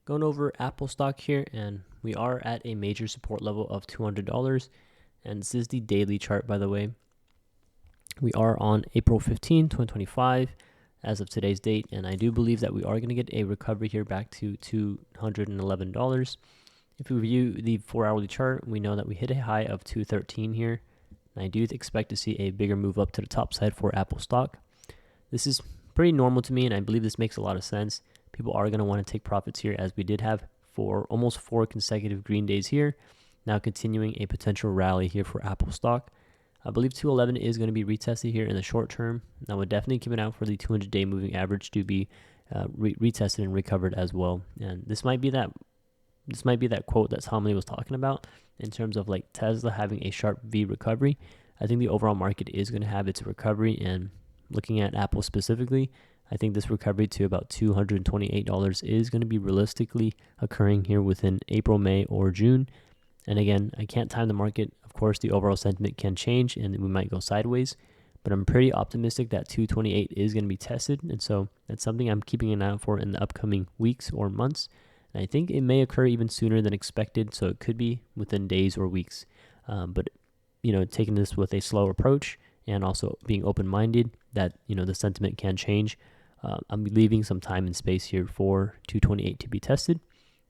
Going over Apple stock here, and we are at a major support level of $200, and this is the daily chart, by the way. We are on April 15, 2025 as of today's date, and I do believe that we are going to get a recovery here back to $211. If we review the 4-hourly chart, we know that we hit a high of 213 here, and I do expect to see a bigger move up to the top side for Apple stock. This is pretty normal to me, and I believe this makes a lot of sense. People are going to want to take profits here, as we did have almost 4 consecutive green days here. Now continuing a potential rally here for Apple stock. I believe 211 is going to be retested here in the short term. I would definitely keep an eye out for the 200-day moving average to be retested and recovered as well. And this might be that quote that Tom Lee was talking about in terms of like Tesla having a sharp V recovery. I think the overall market is going to have its recovery, and looking at Apple specifically, I think this recovery to about $228 is going to be realistically occurring here within April, May, or June. And again, I can't time the market. Of course, the overall sentiment can change and we might go sideways, but I'm pretty optimistic that 228 is going to be tested. And so that's something I'm keeping an eye out for in the upcoming weeks or months. And I think it may occur even sooner than expected. So it could be within days or weeks. But, taking this with a slow approach and also being open-minded that, the sentiment can change. I'm leaving some time and space here for 228 to be tested.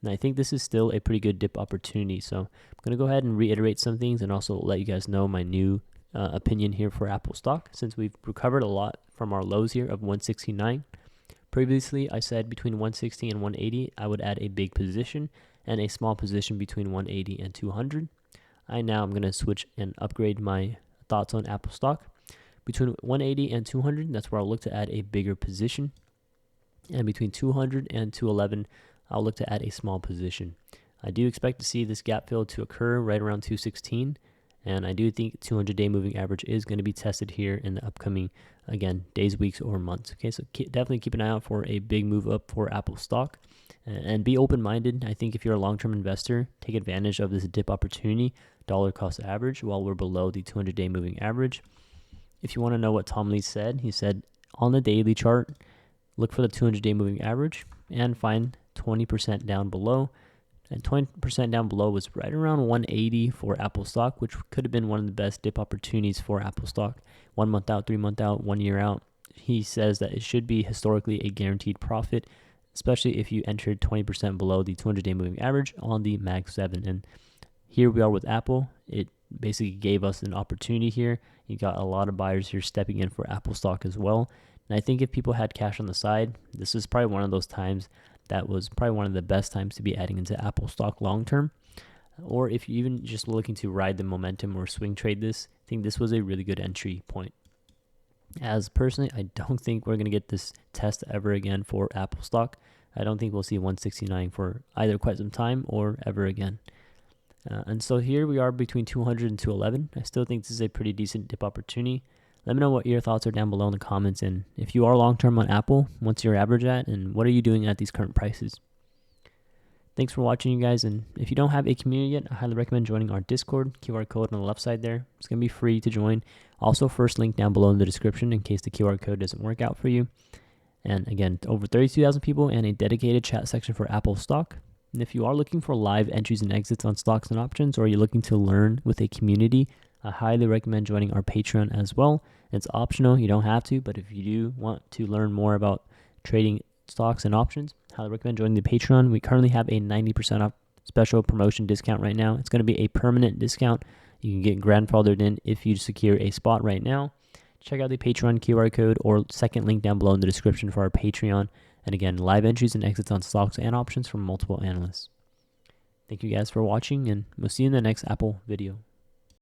And I think this is still a pretty good dip opportunity. So I'm going to go ahead and reiterate some things and also let you guys know my new opinion here for Apple stock, since we've recovered a lot from our lows here of 169. Previously, I said between 160 and 180, I would add a big position and a small position between 180 and 200. I'm going to switch and upgrade my thoughts on Apple stock. Between 180 and 200, that's where I'll look to add a bigger position. And between 200 and 211, I'll look to add a small position. I do expect to see this gap fill to occur right around 216. And I do think 200-day moving average is going to be tested here in the upcoming, again, days, weeks, or months. Okay, so definitely keep an eye out for a big move up for Apple stock. And be open-minded. I think if you're a long-term investor, take advantage of this dip opportunity, dollar cost average, while we're below the 200-day moving average. If you want to know what Tom Lee said, he said, on the daily chart, look for the 200-day moving average and find 20% down below. And 20% down below was right around 180 for Apple stock, which could have been one of the best dip opportunities for Apple stock. 1 month out, 3 month out, 1 year out. He says that it should be historically a guaranteed profit, especially if you entered 20% below the 200-day moving average on the Mag 7. And here we are with Apple. It basically gave us an opportunity here. You got a lot of buyers here stepping in for Apple stock as well. And I think if people had cash on the side, this is probably one of those times that was probably one of the best times to be adding into Apple stock long term. Or if you're even just looking to ride the momentum or swing trade this, I think this was a really good entry point. As personally, I don't think we're going to get this test ever again for Apple stock. I don't think we'll see 169 for either quite some time or ever again. And so here we are between 200 and 211. I still think this is a pretty decent dip opportunity. Let me know what your thoughts are down below in the comments, and if you are long-term on Apple, what's your average at, and what are you doing at these current prices? Thanks for watching, you guys, and if you don't have a community yet, I highly recommend joining our Discord. QR code on the left side there. It's going to be free to join. Also, first link down below in the description in case the QR code doesn't work out for you. And again, over 32,000 people and a dedicated chat section for Apple stock. And if you are looking for live entries and exits on stocks and options, or you're looking to learn with a community, I highly recommend joining our Patreon as well. It's optional, you don't have to, but if you do want to learn more about trading stocks and options, I highly recommend joining the Patreon. We currently have a 90% off special promotion discount right now. It's going to be a permanent discount. You can get grandfathered in if you secure a spot right now. Check out the Patreon QR code or second link down below in the description for our Patreon. And again, live entries and exits on stocks and options from multiple analysts. Thank you guys for watching, and we'll see you in the next Apple video.